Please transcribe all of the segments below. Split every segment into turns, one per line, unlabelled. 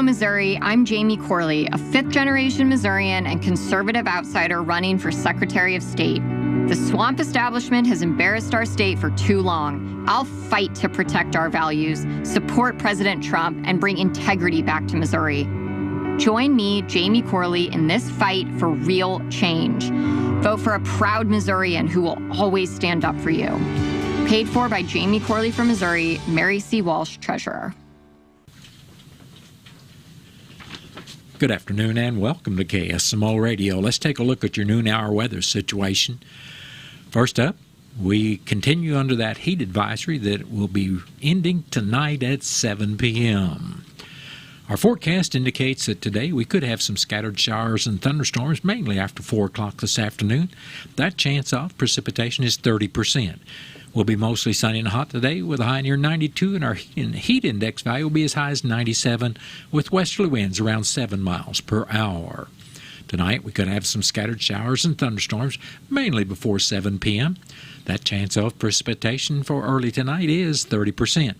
Missouri. I'm Jamie Corley, a fifth-generation Missourian and conservative outsider running for Secretary of State. The swamp establishment has embarrassed our state for too long. I'll fight to protect our values, support President Trump, and bring integrity back to Missouri. Join me, Jamie Corley, in this fight for real change. Vote for a proud Missourian who will always stand up for you. Paid for by Jamie Corley from Missouri, Mary C. Walsh, Treasurer.
Good afternoon and welcome to KSMO Radio. Let's take a look at your noon hour weather situation. First up, we continue under that heat advisory that will be ending tonight at 7 p.m. Our forecast indicates that today we could have some scattered showers and thunderstorms, mainly after 4 o'clock this afternoon. That chance of precipitation is 30%. We'll be mostly sunny and hot today with a high near 92, and our heat index value will be as high as 97 with westerly winds around 7 miles per hour. Tonight we could have some scattered showers and thunderstorms, mainly before 7 p.m. That chance of precipitation for early tonight is 30%.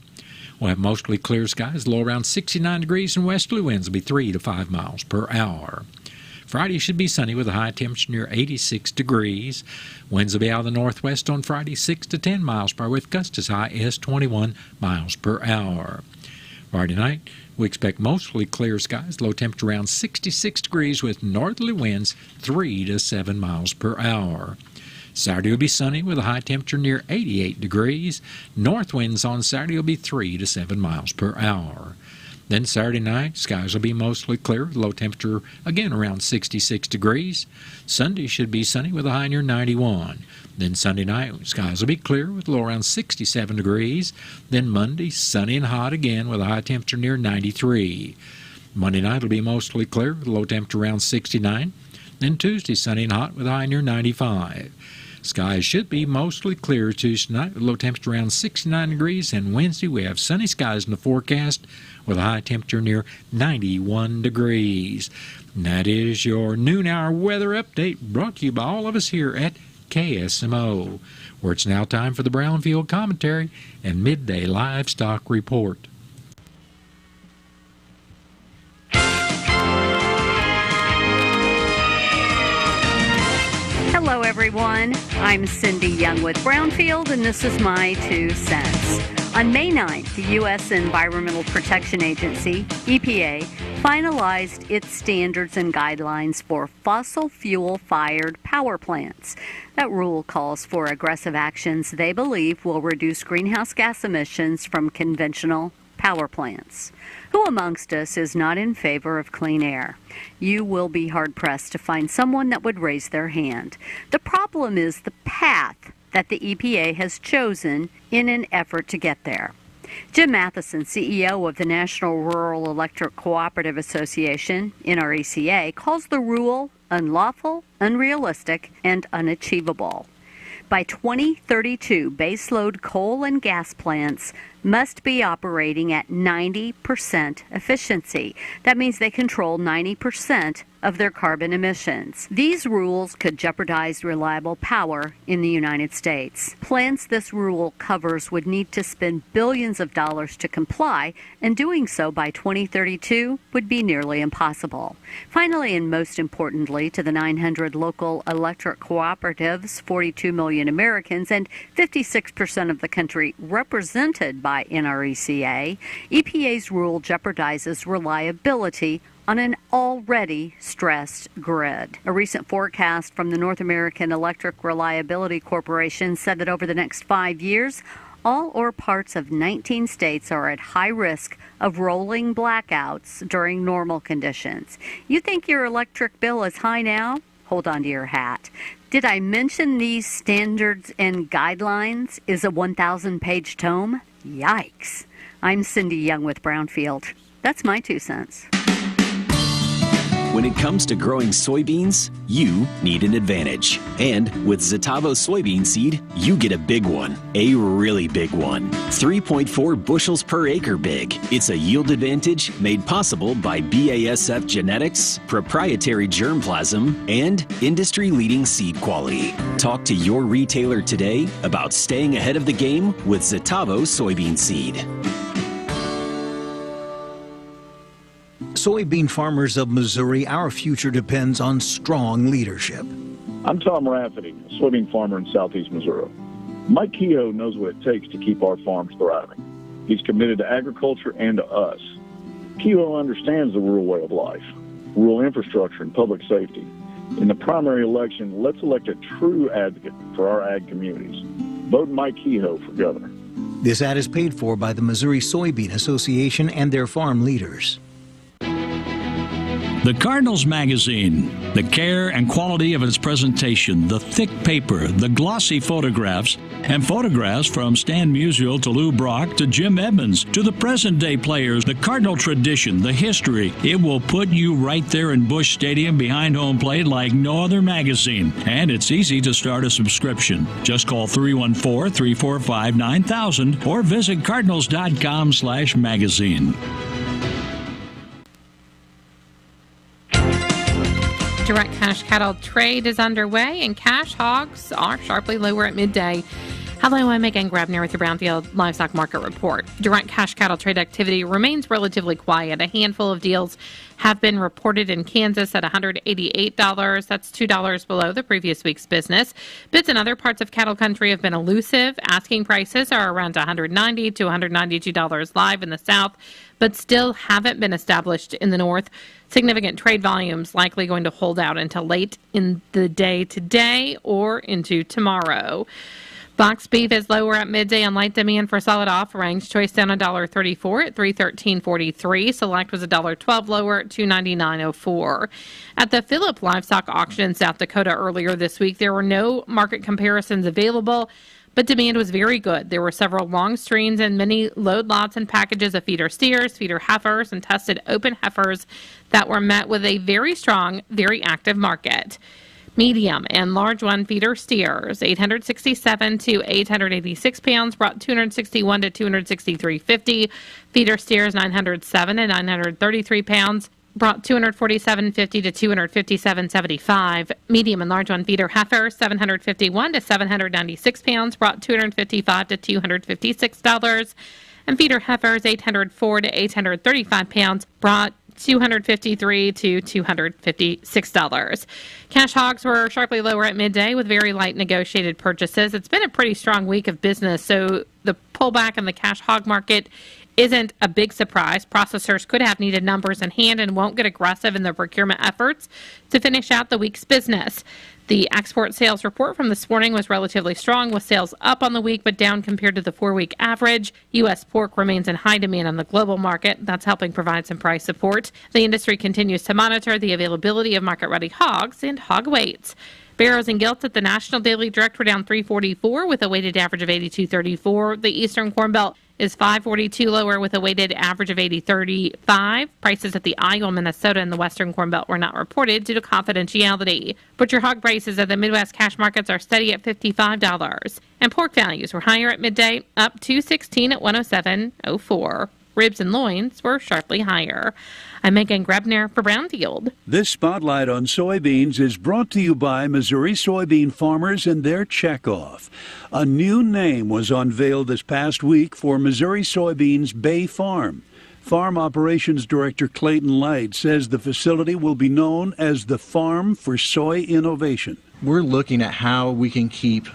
We'll have mostly clear skies, low around 69 degrees, and westerly winds will be 3 to 5 miles per hour. Friday should be sunny with a high temperature near 86 degrees. Winds will be out of the northwest on Friday, 6 to 10 miles per hour, with gusts as high as 21 miles per hour. Friday night, we expect mostly clear skies, low temperature around 66 degrees, with northerly winds 3 to 7 miles per hour. Saturday will be sunny with a high temperature near 88 degrees. North winds on Saturday will be 3 to 7 miles per hour. Then Saturday night, skies will be mostly clear, low temperature again around 66 degrees. Sunday should be sunny with a high near 91. Then Sunday night, skies will be clear with low around 67 degrees. Then Monday, sunny and hot again with a high temperature near 93. Monday night will be mostly clear with low temperature around 69. Then Tuesday, sunny and hot with a high near 95. Skies should be mostly clear Tuesday night with low temperature around 69 degrees, and Wednesday we have sunny skies in the forecast with a high temperature near 91 degrees. And that is your noon hour weather update brought to you by all of us here at KSMO, where it's now time for the Brownfield Commentary and Midday Livestock Report.
Hello, everyone. I'm Cindy Young with Brownfield, and this is my 2 cents. On May 9th, the U.S. Environmental Protection Agency, EPA, finalized its standards and guidelines for fossil fuel-fired power plants. That rule calls for aggressive actions they believe will reduce greenhouse gas emissions from conventional power plants. Who amongst us is not in favor of clean air? You will be hard-pressed to find someone that would raise their hand. The problem is the path that the EPA has chosen in an effort to get there. Jim Matheson, CEO of the National Rural Electric Cooperative Association, NRECA, calls the rule unlawful, unrealistic, and unachievable. By 2032, baseload coal and gas plants must be operating at 90% efficiency. That means they control 90% of their carbon emissions. These rules could jeopardize reliable power in the United States. Plants this rule covers would need to spend billions of dollars to comply, and doing so by 2032 would be nearly impossible. Finally, and most importantly, to the 900 local electric cooperatives, 42 million Americans, and 56% of the country represented by NRECA, EPA's rule jeopardizes reliability on an already stressed grid. A recent forecast from the North American Electric Reliability Corporation said that over the next 5 years, all or parts of 19 states are at high risk of rolling blackouts during normal conditions. You think your electric bill is high now? Hold on to your hat. Did I mention these standards and guidelines is a 1,000-page tome? Yikes. I'm Cindy Young with Brownfield. That's my 2 cents.
When it comes to growing soybeans, you need an advantage. And with Zetavo soybean seed, you get a big one, a really big one. 3.4 bushels per acre big. It's a yield advantage made possible by BASF genetics, proprietary germplasm, and industry-leading seed quality. Talk to your retailer today about staying ahead of the game with Zetavo soybean seed.
soybean farmers of Missouri, our future depends on strong leadership.
I'm Tom Rafferty, a soybean farmer in southeast Missouri. Mike Kehoe knows what it takes to keep our farms thriving. He's committed to agriculture and to us. Kehoe understands the rural way of life, rural infrastructure, and public safety. In the primary election, let's elect a true advocate for our ag communities. Vote Mike Kehoe for governor.
This ad is paid for by the Missouri Soybean Association and their farm leaders.
The Cardinals magazine, the care and quality of its presentation, the thick paper, the glossy photographs, and photographs from Stan Musial to Lou Brock to Jim Edmonds to the present-day players, the Cardinal tradition, the history. It will put you right there in Busch Stadium behind home plate like no other magazine. And it's easy to start a subscription. Just call 314-345-9000 or visit cardinals.com/magazine.
Direct cash cattle trade is underway, and cash hogs are sharply lower at midday. Hello, I'm Megan Grabner with your Brownfield Livestock Market Report. Direct cash cattle trade activity remains relatively quiet. A handful of deals have been reported in Kansas at $188. That's $2 below the previous week's business. Bids in other parts of cattle country have been elusive. Asking prices are around $190 to $192 live in the south, but still haven't been established in the north. Significant trade volumes likely going to hold out until late in the day today or into tomorrow. Box beef is lower at midday on light demand for solid offerings. Choice down $1.34 at $313.43. Select was $1.12 lower at $299.04. At the Phillip Livestock Auction in South Dakota earlier this week, there were no market comparisons available, but demand was very good. There were several long streams and many load lots and packages of feeder steers, feeder heifers, and tested open heifers that were met with a very strong, very active market. Medium and large one feeder steers, 867 to 886 pounds, brought 261 to 263.50. Feeder steers, 907 and 933 pounds, brought 247.50 to 257.75. Medium and large one feeder heifer, 751 to 796 pounds, brought 255 to $256. And feeder heifers, 804 to 835 pounds, brought $253 to $256. Cash hogs were sharply lower at midday with very light negotiated purchases. It's been a pretty strong week of business, so the pullback in the cash hog market isn't a big surprise. Processors could have needed numbers in hand and won't get aggressive in their procurement efforts to finish out the week's business. The export sales report from this morning was relatively strong, with sales up on the week but down compared to the 4-week average. U.S. pork remains in high demand on the global market. That's helping provide some price support. The industry continues to monitor the availability of market-ready hogs and hog weights. Barrows and gilts at the National Daily Direct were down 344 with a weighted average of 82.34. The Eastern Corn Belt is 542 lower with a weighted average of 80.35. Prices at the Iowa, Minnesota, and the Western Corn Belt were not reported due to confidentiality. Butcher hog prices at the Midwest cash markets are steady at $55. And pork values were higher at midday, up $216 at $107.04. Ribs and loins were sharply higher. I'm Megan Grebner for Brownfield.
This Spotlight on Soybeans is brought to you by Missouri soybean farmers and their checkoff. A new name was unveiled this past week for Missouri Soybeans Bay Farm. Farm Operations Director Clayton Light says the facility will be known as the Farm for Soy Innovation.
We're looking at how we can keep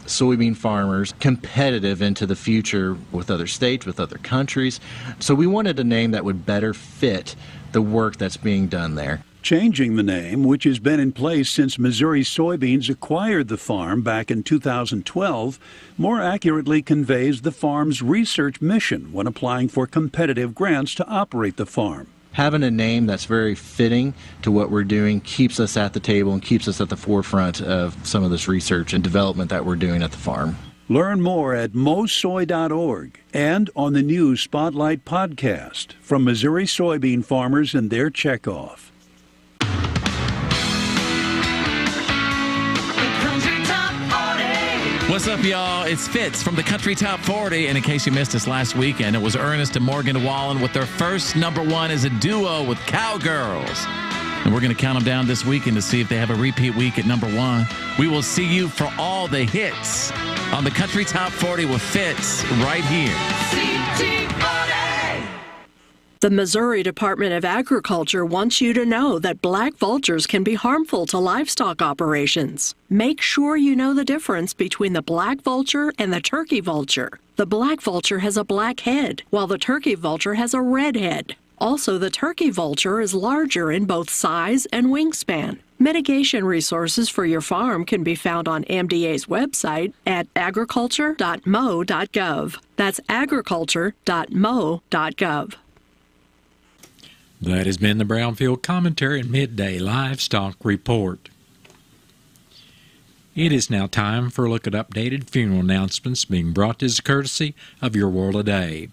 soybean farmers competitive into the future with other states, with other countries. So we wanted a name that would better fit the work that's being done there.
Changing the name, which has been in place since Missouri Soybeans acquired the farm back in 2012, more accurately conveys the farm's research mission when applying for competitive grants to operate the farm.
Having a name that's very fitting to what we're doing keeps us at the table and keeps us at the forefront of some of this research and development that we're doing at the farm.
Learn more at mosoy.org and on the new Spotlight podcast from Missouri soybean farmers and their checkoff.
What's up, y'all? It's Fitz from the Country Top 40. And in case you missed us last weekend, it was Ernest and Morgan Wallen with their first #1 as a duo with Cowgirls. And we're going to count them down this weekend to see if they have a repeat week at #1. We will see you for all the hits on the Country Top 40 with Fitz right here.
The Missouri Department of Agriculture wants you to know that black vultures can be harmful to livestock operations. Make sure you know the difference between the black vulture and the turkey vulture. The black vulture has a black head, while the turkey vulture has a red head. Also, the turkey vulture is larger in both size and wingspan. Mitigation resources for your farm can be found on MDA's website at agriculture.mo.gov. That's agriculture.mo.gov.
That has been the Brownfield Commentary and Midday Livestock Report. It is now time for a look at updated funeral announcements being brought as a courtesy of Your World Today.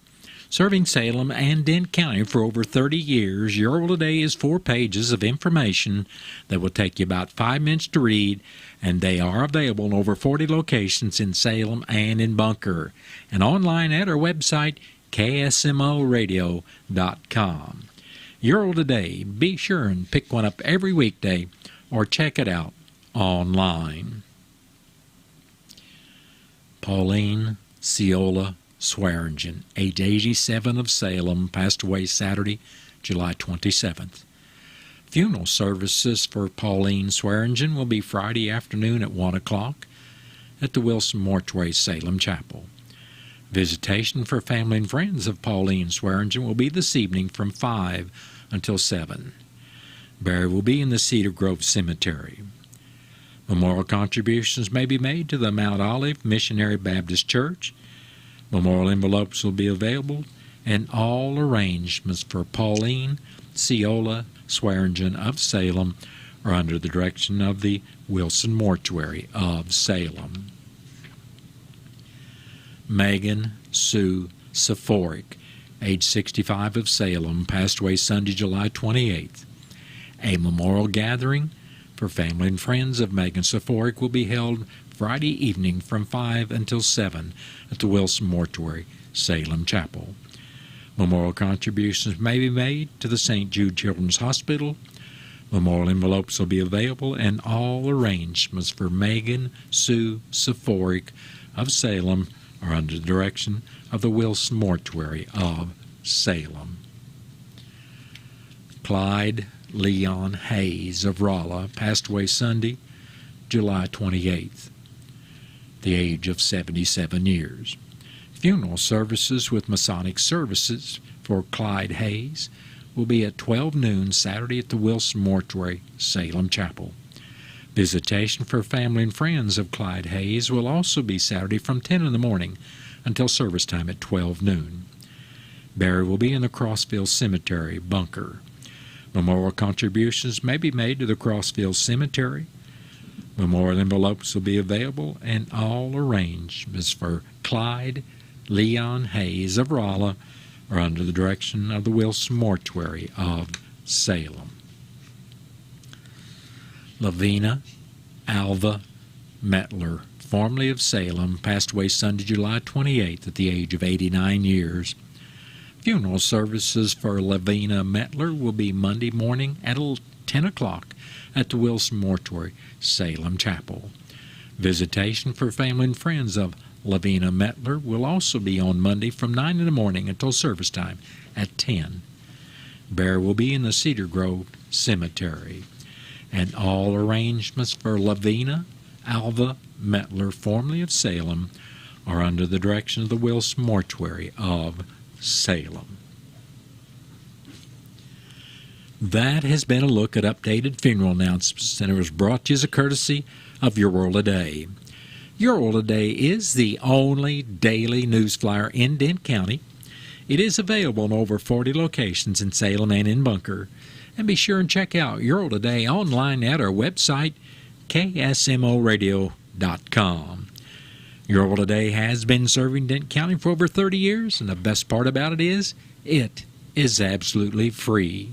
Serving Salem and Dent County for over 30 years, Your World Today is 4 pages of information that will take you about 5 minutes to read, and they are available in over 40 locations in Salem and in Bunker, and online at our website, KSMOradio.com. Your World Today, be sure and pick one up every weekday or check it out online. Pauline Ciola Swearingen, age 87 of Salem, passed away Saturday, July 27th. Funeral services for Pauline Swearingen will be Friday afternoon at 1 o'clock at the Wilson Mortuary Salem Chapel. Visitation for family and friends of Pauline Swearingen will be this evening from 5 until 7. Burial will be in the Cedar Grove Cemetery. Memorial contributions may be made to the Mount Olive Missionary Baptist Church. Memorial envelopes will be available, and all arrangements for Pauline Ciola Swearingen of Salem are under the direction of the Wilson Mortuary of Salem. Megan Sue Sephoric, age 65 of Salem, passed away Sunday, July 28th. A memorial gathering for family and friends of Megan Sephoric will be held Friday evening from 5 until 7 at the Wilson Mortuary, Salem Chapel. Memorial contributions may be made to the St. Jude Children's Hospital. Memorial envelopes will be available, and all arrangements for Megan Sue Sephoric of Salem are under the direction of the Wilson Mortuary of Salem. Clyde Leon Hayes of Rolla passed away Sunday, July 28th, the age of 77 years. Funeral services with Masonic services for Clyde Hayes will be at 12 noon Saturday at the Wilson Mortuary, Salem Chapel. Visitation for family and friends of Clyde Hayes will also be Saturday from 10 in the morning until service time at 12 noon. Burial will be in the Crossville Cemetery, Bunker. Memorial contributions may be made to the Crossville Cemetery. Memorial envelopes will be available, and all arrangements for Clyde Leon Hayes of Rolla are under the direction of the Wilson Mortuary of Salem. Lavina Alva Metler, formerly of Salem, passed away Sunday, July 28th at the age of 89 years. Funeral services for Lavina Metler will be Monday morning at 10 o'clock at the Wilson Mortuary, Salem Chapel. Visitation for family and friends of Lavina Metler will also be on Monday from 9 in the morning until service time at 10. Burial will be in the Cedar Grove Cemetery, and all arrangements for Lavina Alva Metler, formerly of Salem, are under the direction of the Wilson Mortuary of Salem. That has been a look at updated funeral announcements, and it was brought to you as a courtesy of Your World Today. Your World Today is the only daily news flyer in Dent County. It is available in over 40 locations in Salem and in Bunker. And be sure and check out Your World Today online at our website, KSMOradio.com. Your World Today has been serving Dent County for over 30 years, and the best part about it is absolutely free.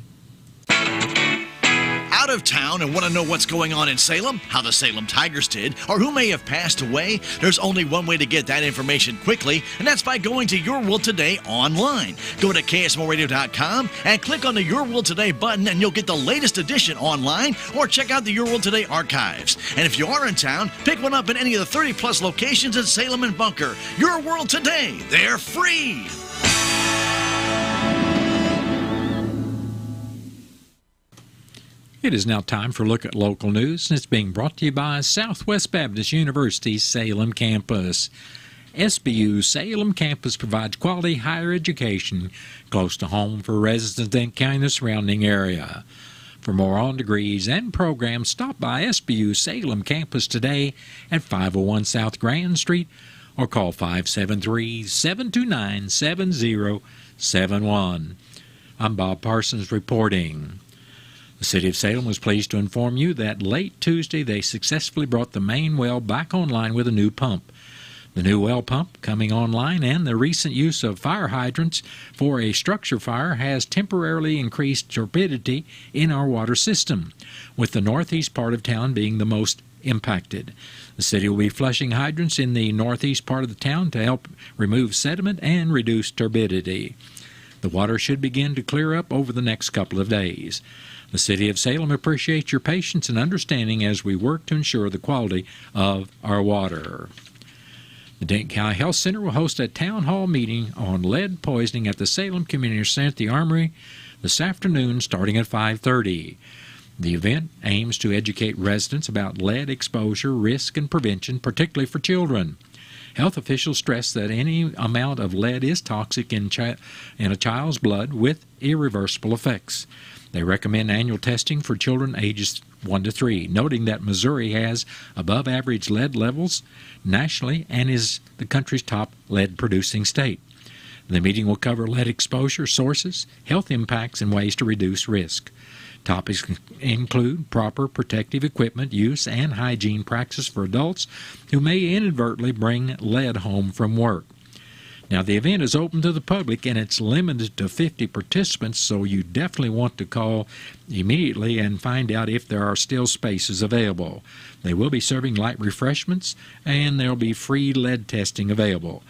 Out of town and want to know what's going on in Salem, how the Salem Tigers did, or who may have passed away? There's only one way to get that information quickly, and that's by going to Your World Today online. Go to KSMOradio.com and click on the Your World Today button, and you'll get the latest edition online, or check out the Your World Today archives. And if you are in town, pick one up in any of the 30-plus locations in Salem and Bunker. Your World Today, they're free!
It is now time for a look at local news, and it's being brought to you by Southwest Baptist University's Salem campus. SBU Salem campus provides quality higher education close to home for residents of Dent County and the surrounding area. For more on degrees and programs, stop by SBU Salem campus today at 501 South Grand Street or call 573-729-7071. I'm Bob Parsons reporting. The City of Salem was pleased to inform you that late Tuesday they successfully brought the main well back online with a new pump. The new well pump coming online and the recent use of fire hydrants for a structure fire has temporarily increased turbidity in our water system, with the northeast part of town being the most impacted. The city will be flushing hydrants in the northeast part of the town to help remove sediment and reduce turbidity. The water should begin to clear up over the next couple of days. The City of Salem appreciates your patience and understanding as we work to ensure the quality of our water. The Dent County Health Center will host a town hall meeting on lead poisoning at the Salem Community Center at the Armory this afternoon starting at 5:30. The event aims to educate residents about lead exposure, risk, and prevention, particularly for children. Health officials stress that any amount of lead is toxic in a child's blood with irreversible effects. They recommend annual testing for children ages 1 to 3, noting that Missouri has above average lead levels nationally and is the country's top lead-producing state. The meeting will cover lead exposure sources, health impacts, and ways to reduce risk. Topics include proper protective equipment use and hygiene practices for adults who may inadvertently bring lead home from work. Now, the event is open to the public and it's limited to 50 participants, so you definitely want to call immediately and find out if there are still spaces available. They will be serving light refreshments and there will be free lead testing available.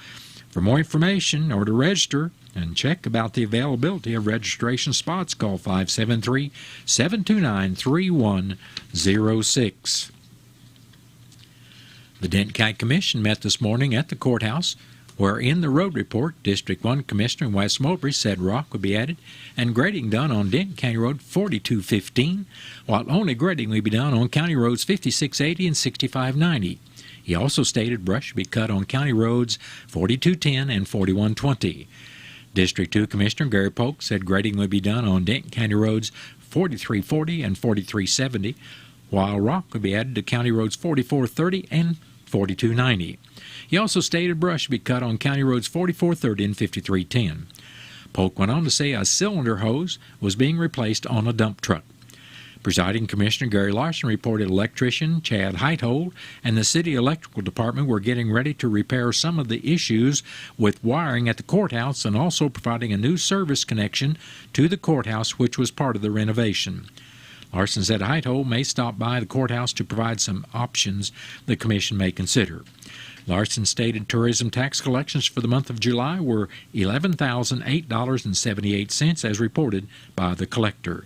For more information or to register and check about the availability of registration spots, call 573-729-3106. The Dent County Commission met this morning at the courthouse, where in the road report, District 1 Commissioner in West Moultrie said rock would be added and grading done on Denton County Road 4215, while only grading will be done on County Roads 5680 and 6590. He also stated brush should be cut on County Roads 4210 and 4120. District 2 Commissioner Gary Polk said grading would be done on Denton County Roads 4340 and 4370, while rock would be added to County Roads 4430 and 4290. He also stated brush should be cut on County Roads 4430 and 5310. Polk went on to say a cylinder hose was being replaced on a dump truck. Presiding Commissioner Gary Larson reported electrician Chad Heithold and the City Electrical Department were getting ready to repair some of the issues with wiring at the courthouse and also providing a new service connection to the courthouse, which was part of the renovation. Larson said Heithold may stop by the courthouse to provide some options the Commission may consider. Larson stated tourism tax collections for the month of July were $11,008.78 as reported by the collector.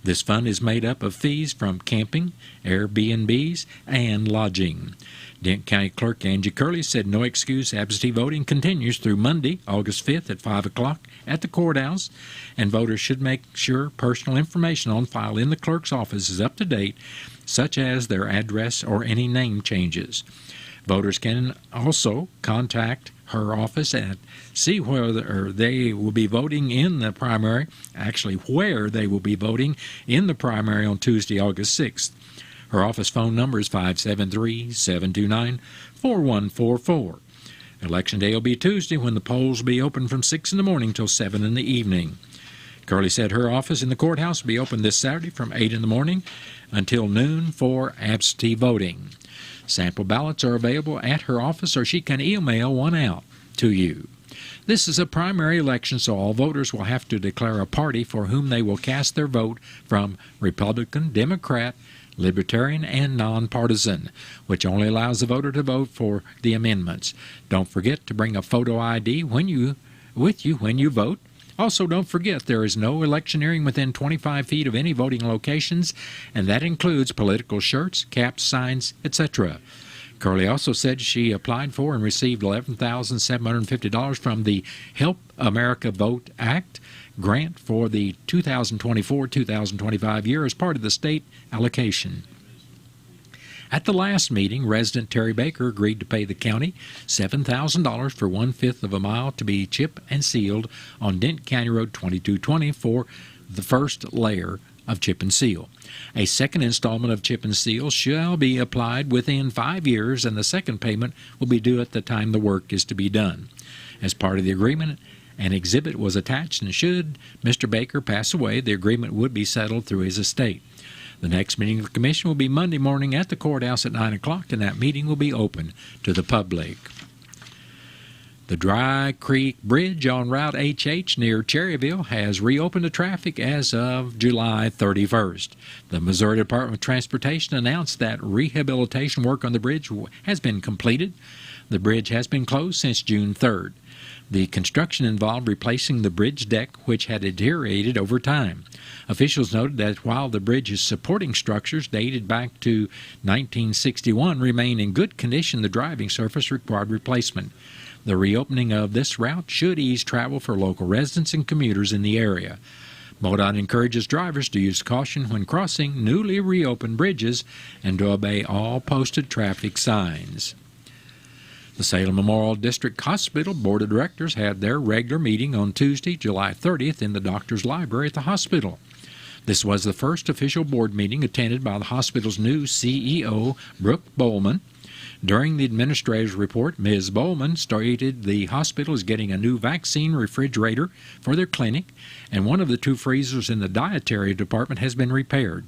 This fund is made up of fees from camping, Airbnbs, and lodging. Dent County Clerk Angie Curley said no excuse absentee voting continues through Monday, August 5th at 5 o'clock at the courthouse, and voters should make sure personal information on file in the clerk's office is up to date, such as their address or any name changes. Voters can also contact her office and see whether they will be voting in the primary, where they will be voting in the primary on Tuesday, August 6th. Her office phone number is 573-729-4144. Election day will be Tuesday when the polls will be open from 6 in the morning till 7 in the evening. Curley said her office in the courthouse will be open this Saturday from 8 in the morning until noon for absentee voting. Sample ballots are available at her office, or she can email one out to you. This is a primary election, so all voters will have to declare a party for whom they will cast their vote from Republican, Democrat, Libertarian, and nonpartisan, which only allows the voter to vote for the amendments. Don't forget to bring a photo ID with you when you vote. Also, don't forget there is no electioneering within 25 feet of any voting locations, and that includes political shirts, caps, signs, etc. Curley also said she applied for and received $11,750 from the Help America Vote Act grant for the 2024-2025 year as part of the state allocation. At the last meeting, resident Terry Baker agreed to pay the county $7,000 for 1/5 of a mile to be chip and sealed on Dent County Road 2220 for the first layer of chip and seal. A second installment of chip and seal shall be applied within 5 years, and the second payment will be due at the time the work is to be done. As part of the agreement, an exhibit was attached, and should Mr. Baker pass away, the agreement would be settled through his estate. The next meeting of the commission will be Monday morning at the courthouse at 9 o'clock, and that meeting will be open to the public. The Dry Creek Bridge on Route HH near Cherryville has reopened to traffic as of July 31st. The Missouri Department of Transportation announced that rehabilitation work on the bridge has been completed. The bridge has been closed since June 3rd. The construction involved replacing the bridge deck, which had deteriorated over time. Officials noted that while the bridge's supporting structures dated back to 1961 remain in good condition, the driving surface required replacement. The reopening of this route should ease travel for local residents and commuters in the area. MoDOT encourages drivers to use caution when crossing newly reopened bridges and to obey all posted traffic signs. The Salem Memorial District Hospital Board of Directors had their regular meeting on Tuesday, July 30th in the doctor's library at the hospital. This was the first official board meeting attended by the hospital's new CEO, Brooke Bowman. During the administrator's report, Ms. Bowman stated the hospital is getting a new vaccine refrigerator for their clinic, and one of the 2 freezers in the dietary department has been repaired.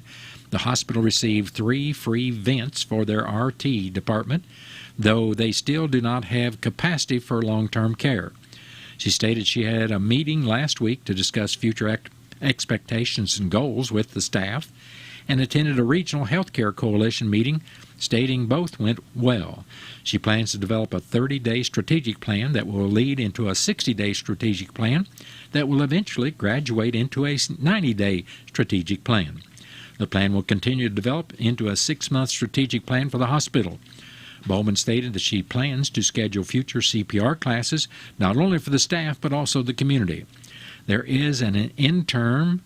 The hospital received 3 free vents for their RT department, though they still do not have capacity for long-term care. She stated she had a meeting last week to discuss future expectations and goals with the staff, and attended a regional healthcare coalition meeting, stating both went well. She plans to develop a 30-day strategic plan that will lead into a 60-day strategic plan that will eventually graduate into a 90-day strategic plan. The plan will continue to develop into a 6-month strategic plan for the hospital. Bowman stated that she plans to schedule future CPR classes not only for the staff but also the community. There is an interim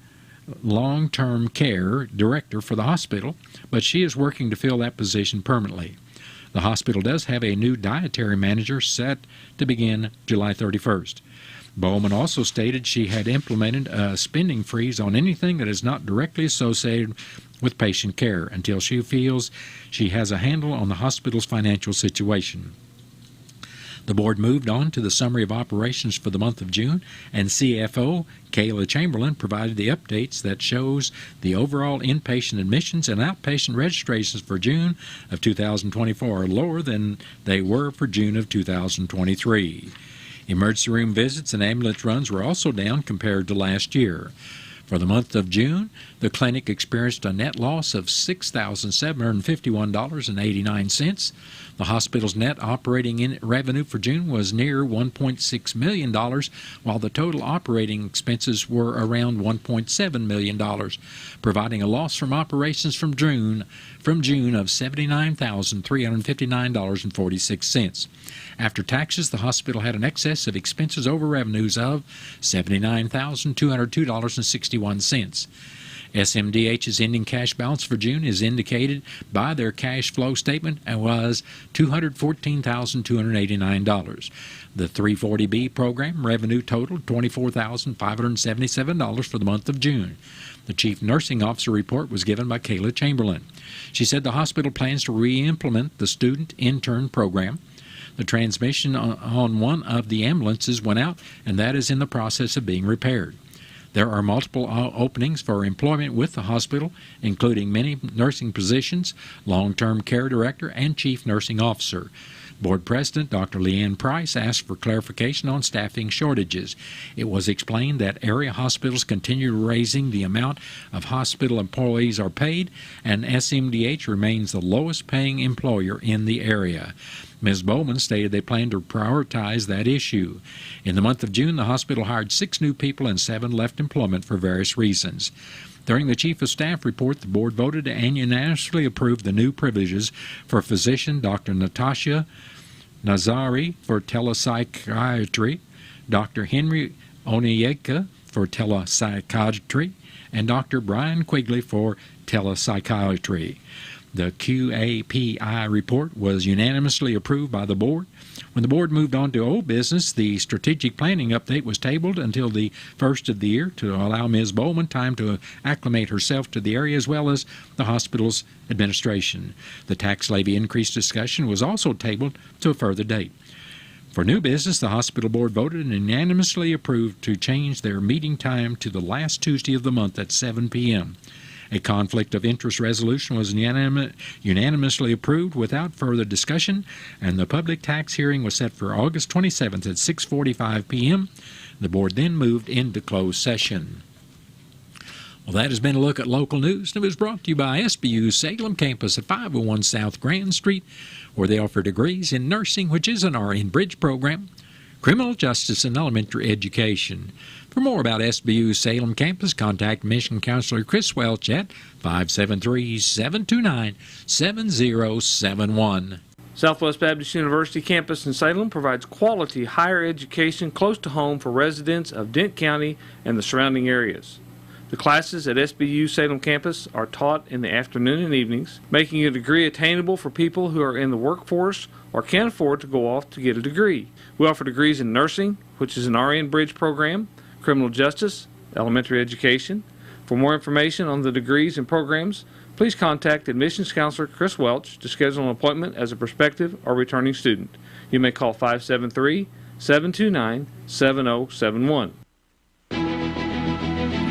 long-term care director for the hospital, but she is working to fill that position permanently. The hospital does have a new dietary manager set to begin July 31st. Bowman also stated she had implemented a spending freeze on anything that is not directly associated with patient care until she feels she has a handle on the hospital's financial situation. The board moved on to the summary of operations for the month of June, and CFO Kayla Chamberlain provided the updates that shows the overall inpatient admissions and outpatient registrations for June of 2024 are lower than they were for June of 2023. Emergency room visits and ambulance runs were also down compared to last year. For the month of June, the clinic experienced a net loss of $6,751.89. The hospital's net operating revenue for June was near $1.6 million, while the total operating expenses were around $1.7 million, providing a loss from operations from June of $79,359.46. After taxes, the hospital had an excess of expenses over revenues of $79,202.61. SMDH's ending cash balance for June is indicated by their cash flow statement and was $214,289. The 340B program revenue totaled $24,577 for the month of June. The Chief Nursing Officer report was given by Kayla Chamberlain. She said the hospital plans to re-implement the student intern program. The transmission on one of the ambulances went out, and that is in the process of being repaired. There are multiple openings for employment with the hospital, including many nursing positions, long-term care director, and chief nursing officer. Board President Dr. Leanne Price asked for clarification on staffing shortages. It was explained that area hospitals continue raising the amount of hospital employees are paid, and SMDH remains the lowest paying employer in the area. Ms. Bowman stated they plan to prioritize that issue. In the month of June, the hospital hired 6 new people and 7 left employment for various reasons. During the Chief of Staff report, the board voted to unanimously approve the new privileges for physician Dr. Natasha Nazari for telepsychiatry, Dr. Henry Onyeka for telepsychiatry and Dr. Brian Quigley for telepsychiatry. The QAPI report was unanimously approved by the board. When the board moved on to old business, the strategic planning update was tabled until the first of the year to allow Ms. Bowman time to acclimate herself to the area as well as the hospital's administration. The tax levy increase discussion was also tabled to a further date. For new business, the hospital board voted and unanimously approved to change their meeting time to the last Tuesday of the month at 7 p.m. A conflict of interest resolution was unanimously approved without further discussion, and the public tax hearing was set for August 27th at 6:45 p.m. The board then moved into closed session. Well, that has been a look at local news, and it was brought to you by SBU Salem campus at 501 South Grand Street, where they offer degrees in nursing, which is an RN Bridge program, criminal justice, and elementary education. For more about SBU Salem campus, contact Mission Counselor Chris Welch at 573-729-7071.
Southwest Baptist University campus in Salem provides quality higher education close to home for residents of Dent County and the surrounding areas. The classes at SBU Salem campus are taught in the afternoon and evenings, making a degree attainable for people who are in the workforce or can't afford to go off to get a degree. We offer degrees in nursing, which is an RN Bridge program, criminal justice, elementary education. For more information on the degrees and programs, please contact Admissions Counselor Chris Welch to schedule an appointment as a prospective or returning student. You may call 573-729-7071.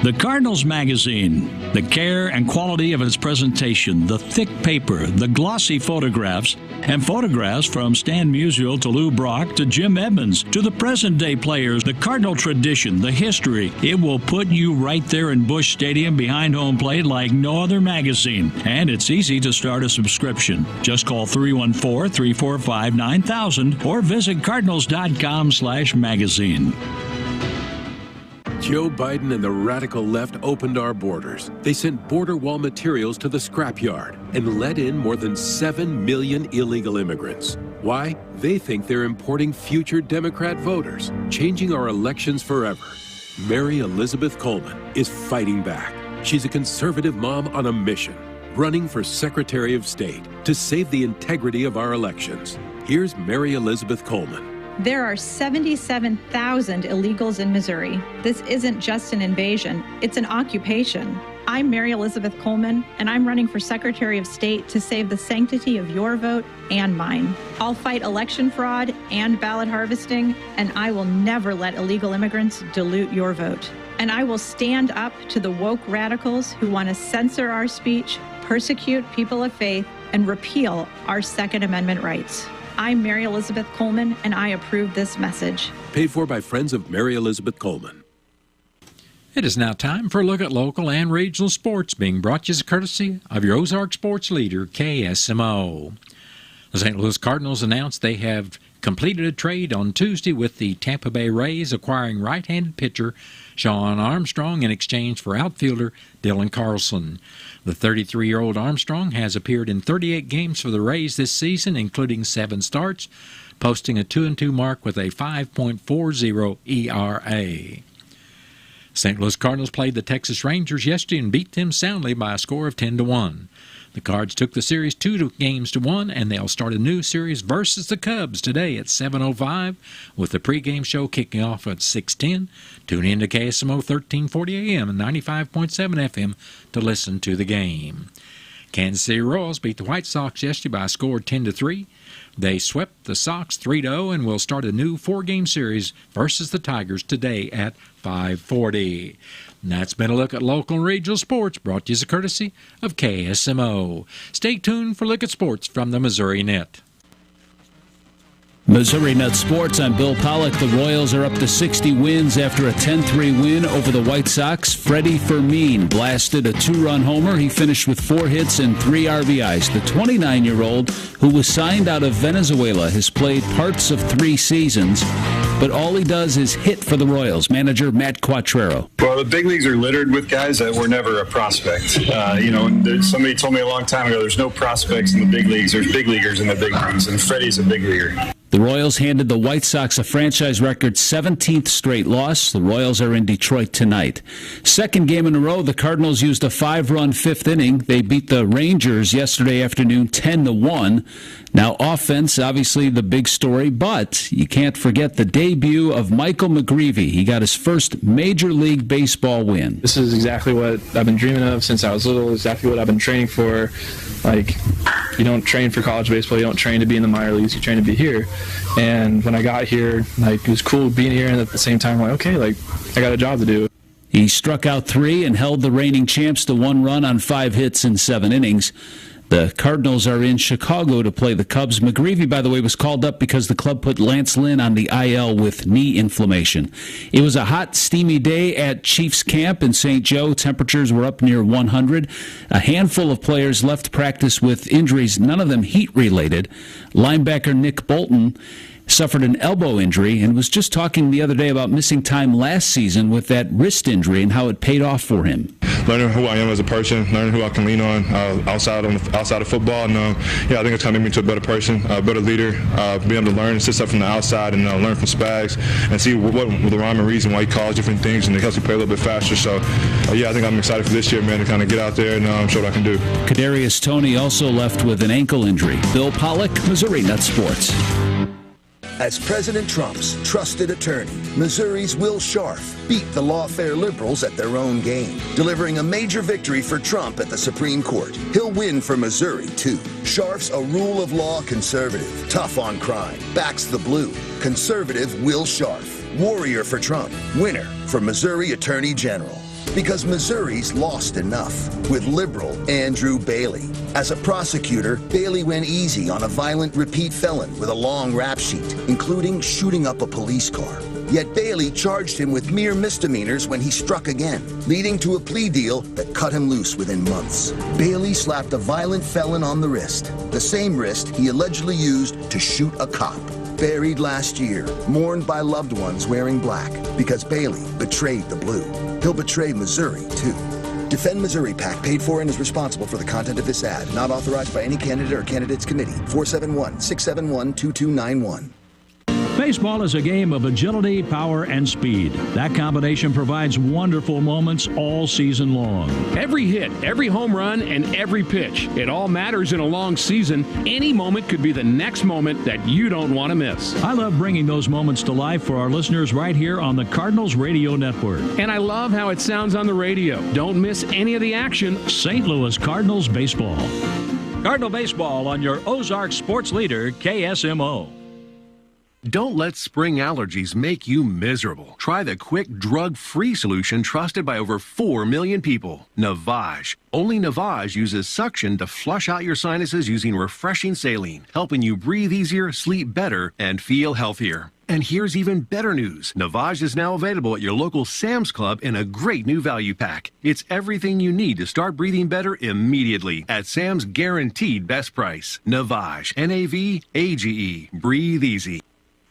The Cardinals magazine, the care and quality of its presentation, the thick paper, the glossy photographs, and photographs from Stan Musial to Lou Brock to Jim Edmonds to the present-day players, the Cardinal tradition, the history. It will put you right there in Busch Stadium behind home plate like no other magazine. And it's easy to start a subscription. Just call 314-345-9000 or visit cardinals.com/magazine.
Joe Biden and the radical left opened our borders. They sent border wall materials to the scrapyard and let in more than 7 million illegal immigrants. Why? They think they're importing future Democrat voters, changing our elections forever. Mary Elizabeth Coleman is fighting back. She's a conservative mom on a mission, running for Secretary of State to save the integrity of our elections. Here's Mary Elizabeth Coleman.
There are 77,000 illegals in Missouri. This isn't just an invasion, it's an occupation. I'm Mary Elizabeth Coleman, and I'm running for Secretary of State to save the sanctity of your vote and mine. I'll fight election fraud and ballot harvesting, and I will never let illegal immigrants dilute your vote. And I will stand up to the woke radicals who want to censor our speech, persecute people of faith, and repeal our Second Amendment rights. I'm Mary Elizabeth Coleman, and I approve this message.
Paid for by Friends of Mary Elizabeth Coleman.
It is now time for a look at local and regional sports, being brought to you as a courtesy of your Ozark sports leader, KSMO. The St. Louis Cardinals announced they have completed a trade on Tuesday with the Tampa Bay Rays, acquiring right-handed pitcher Sean Armstrong in exchange for outfielder Dylan Carlson. The 33-year-old Armstrong has appeared in 38 games for the Rays this season, including 7 starts, posting a 2-2 mark with a 5.40 ERA. St. Louis Cardinals played the Texas Rangers yesterday and beat them soundly by a score of 10-1. The Cards took the series 2-1, and they'll start a new series versus the Cubs today at 7:05, with the pregame show kicking off at 6:10. Tune in to KSMO 1340 AM and 95.7 FM to listen to the game. Kansas City Royals beat the White Sox yesterday by a score of 10-3. They swept the Sox 3-0 and will start a new 4-game series versus the Tigers today at 5:40. And that's been a look at local and regional sports, brought to you as a courtesy of KSMO. Stay tuned for a look at sports from the Missouri Net.
Missouri Net Sports, I'm Bill Pollack. The Royals are up to 60 wins after a 10-3 win over the White Sox. Freddie Fermin blasted a 2-run homer. He finished with 4 hits and 3 RBIs. The 29-year-old, who was signed out of Venezuela, has played parts of 3 seasons, but all he does is hit for the Royals. Manager Matt Quattrero.
Well, the big leagues are littered with guys that were never a prospect. Somebody told me a long time ago, there's no prospects in the big leagues. There's big leaguers in the big leagues, and Freddie's a big leaguer.
The Royals handed the White Sox a franchise record 17th straight loss. The Royals are in Detroit tonight. Second game in a row, the Cardinals used a 5-run fifth inning. They beat the Rangers yesterday afternoon 10-1. Now offense, obviously the big story, but you can't forget the debut of Michael McGreevy. He got his first Major League Baseball win.
This is exactly what I've been dreaming of since I was little, exactly what I've been training for. Like, you don't train for college baseball, you don't train to be in the minor leagues, you train to be here. And when I got here, like, it was cool being here, and at the same time, like, okay, like, I got a job to do.
He struck out 3 and held the reigning champs to 1 run on 5 hits in 7 innings. The Cardinals are in Chicago to play the Cubs. McGreevy, by the way, was called up because the club put Lance Lynn on the IL with knee inflammation. It was a hot, steamy day at Chiefs camp in St. Joe. Temperatures were up near 100. A handful of players left practice with injuries, none of them heat-related. Linebacker Nick Bolton suffered an elbow injury and was just talking the other day about missing time last season with that wrist injury and how it paid off for him.
Learning who I am as a person, learning who I can lean on outside of football, and I think it's going to make me into a better person, a better leader, be able to learn and sit stuff from the outside and learn from Spags and see what the rhyme and reason why he calls different things, and it helps me play a little bit faster. So, I think I'm excited for this year, man, to kind of get out there and show what I can do.
Kadarius Toney also left with an ankle injury. Bill Pollock, Missouri Net Sports.
As President Trump's trusted attorney, Missouri's Will Scharf beat the lawfare liberals at their own game, delivering a major victory for Trump at the Supreme Court. He'll win for Missouri, too. Scharf's a rule of law conservative, tough on crime, backs the blue. Conservative Will Scharf, warrior for Trump, winner for Missouri Attorney General. Because Missouri's lost enough with liberal Andrew Bailey. As a prosecutor, Bailey went easy on a violent repeat felon with a long rap sheet, including shooting up a police car. Yet Bailey charged him with mere misdemeanors when he struck again, leading to a plea deal that cut him loose within months. Bailey slapped a violent felon on the wrist, the same wrist he allegedly used to shoot a cop. Buried last year, mourned by loved ones wearing black, because Bailey betrayed the blue. He'll betray Missouri, too. Defend Missouri PAC, paid for and is responsible for the content of this ad. Not authorized by any candidate or candidates committee. 471-671-2291.
Baseball is a game of agility, power, and speed. That combination provides wonderful moments all season long.
Every hit, every home run, and every pitch. It all matters in a long season. Any moment could be the next moment that you don't want to miss.
I love bringing those moments to life for our listeners right here on the Cardinals Radio Network.
And I love how it sounds on the radio. Don't miss any of the action.
St. Louis Cardinals Baseball. Cardinal Baseball on your Ozark sports leader, KSMO.
Don't let spring allergies make you miserable. Try the quick, drug-free solution trusted by over 4 million people, Navage. Only Navage uses suction to flush out your sinuses using refreshing saline, helping you breathe easier, sleep better, and feel healthier. And here's even better news. Navage is now available at your local Sam's Club in a great new value pack. It's everything you need to start breathing better immediately at Sam's guaranteed best price. Navage, Navage, breathe easy.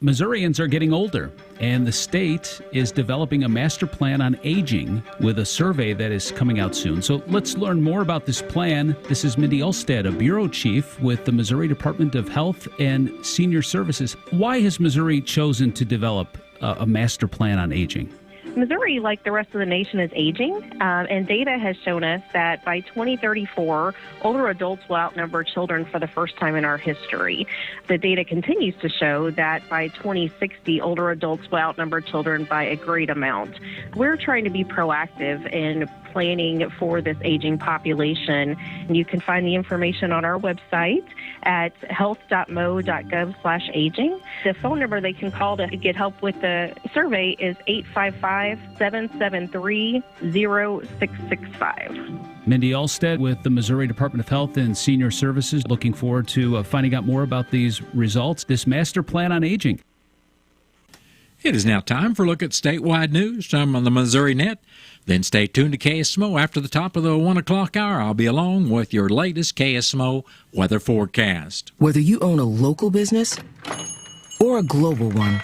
Missourians are getting older, and the state is developing a master plan on aging with a survey that is coming out soon. So let's learn more about this plan. This is Mindy Olstead, a bureau chief with the Missouri Department of Health and Senior Services. Why has Missouri chosen to develop a master plan on aging?
Missouri, like the rest of the nation, is aging, and data has shown us that by 2034, older adults will outnumber children for the first time in our history. The data continues to show that by 2060, older adults will outnumber children by a great amount. We're trying to be proactive in planning for this aging population, and you can find the information on our website at health.mo.gov/aging. The phone number they can call to get help with the survey is 855-773-0665.
Mindy Olstead with the Missouri Department of Health and Senior Services. Looking forward to finding out more about these results, this master plan on aging.
It is now time for a look at statewide news from the Missouri Net. Then stay tuned to KSMO after the top of the 1 o'clock hour. I'll be along with your latest KSMO weather forecast.
Whether you own a local business or a global one,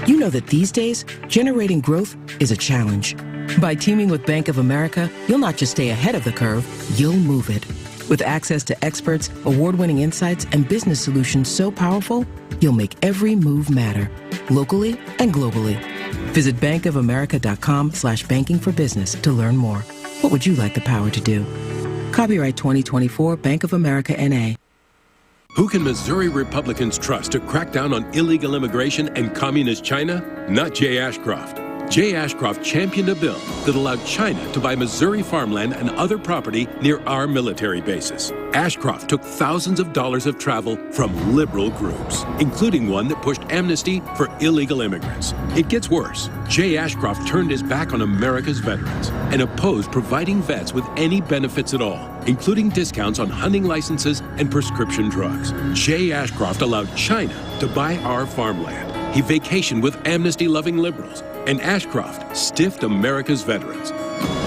you know that these days, generating growth is a challenge. By teaming with Bank of America, you'll not just stay ahead of the curve, you'll move it. With access to experts, award-winning insights, and business solutions so powerful, You'll make every move matter, locally and globally. Visit bankofamerica.com/banking for business to learn more. What would you like the power to do? Copyright 2024 Bank of America N.A.
Who can Missouri Republicans trust to crack down on illegal immigration and communist China? Not Jay Ashcroft. Jay Ashcroft championed a bill that allowed China to buy Missouri farmland and other property near our military bases. Ashcroft took thousands of dollars of travel from liberal groups, including one that pushed amnesty for illegal immigrants. It gets worse. Jay Ashcroft turned his back on America's veterans and opposed providing vets with any benefits at all, including discounts on hunting licenses and prescription drugs. Jay Ashcroft allowed China to buy our farmland. He vacationed with amnesty-loving liberals, and Ashcroft stiffed America's veterans.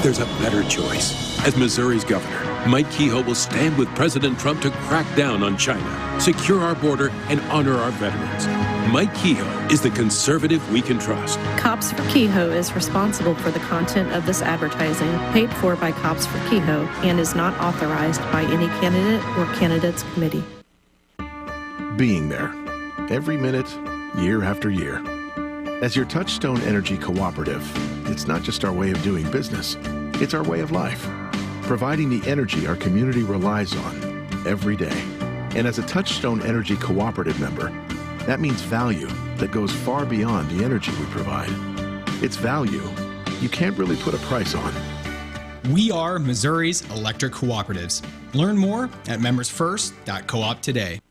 There's a better choice. As Missouri's governor, Mike Kehoe will stand with President Trump to crack down on China, secure our border, and honor our veterans. Mike Kehoe is the conservative we can trust.
Cops for Kehoe is responsible for the content of this advertising, paid for by Cops for Kehoe, and is not authorized by any candidate or candidates committee.
Being there, every minute, year after year. As your Touchstone Energy Cooperative, it's not just our way of doing business, it's our way of life. Providing the energy our community relies on every day. And as a Touchstone Energy Cooperative member, that means value that goes far beyond the energy we provide. It's value you can't really put a price on.
We are Missouri's electric cooperatives. Learn more at membersfirst.coop today.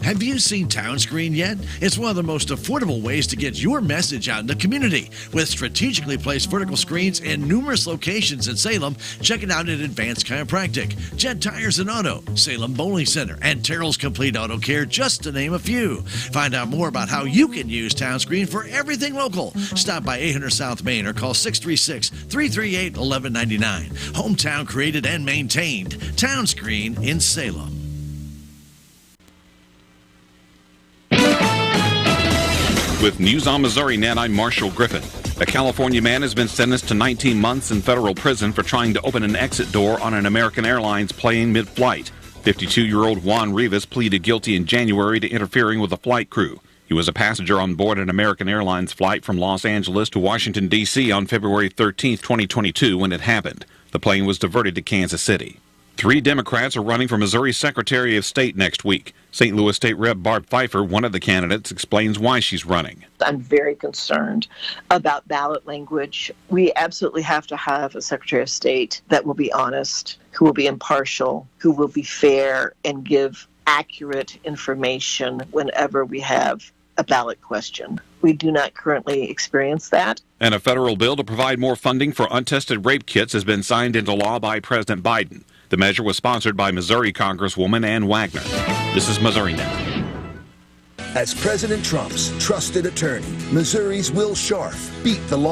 Have you seen TownScreen yet? It's one of the most affordable ways to get your message out in the community. With strategically placed vertical screens in numerous locations in Salem, check it out at Advanced Chiropractic, Jet Tires and Auto, Salem Bowling Center, and Terrell's Complete Auto Care, just to name a few. Find out more about how you can use TownScreen for everything local. Stop by 800 South Main or call 636-338-1199. Hometown created and maintained. TownScreen in Salem.
With News on Missouri Net, I'm Marshall Griffin. A California man has been sentenced to 19 months in federal prison for trying to open an exit door on an American Airlines plane mid-flight. 52-year-old Juan Rivas pleaded guilty in January to interfering with a flight crew. He was a passenger on board an American Airlines flight from Los Angeles to Washington, D.C. on February 13, 2022, when it happened. The plane was diverted to Kansas City. 3 Democrats are running for Missouri Secretary of State next week. St. Louis State Rep. Barb Pfeiffer, one of the candidates, explains why she's running.
I'm very concerned about ballot language. We absolutely have to have a Secretary of State that will be honest, who will be impartial, who will be fair, and give accurate information whenever we have a ballot question. We do not currently experience that.
And a federal bill to provide more funding for untested rape kits has been signed into law by President Biden. The measure was sponsored by Missouri Congresswoman Ann Wagner. This is Missouri Now.
As President Trump's trusted attorney, Missouri's Will Scharf beat the law.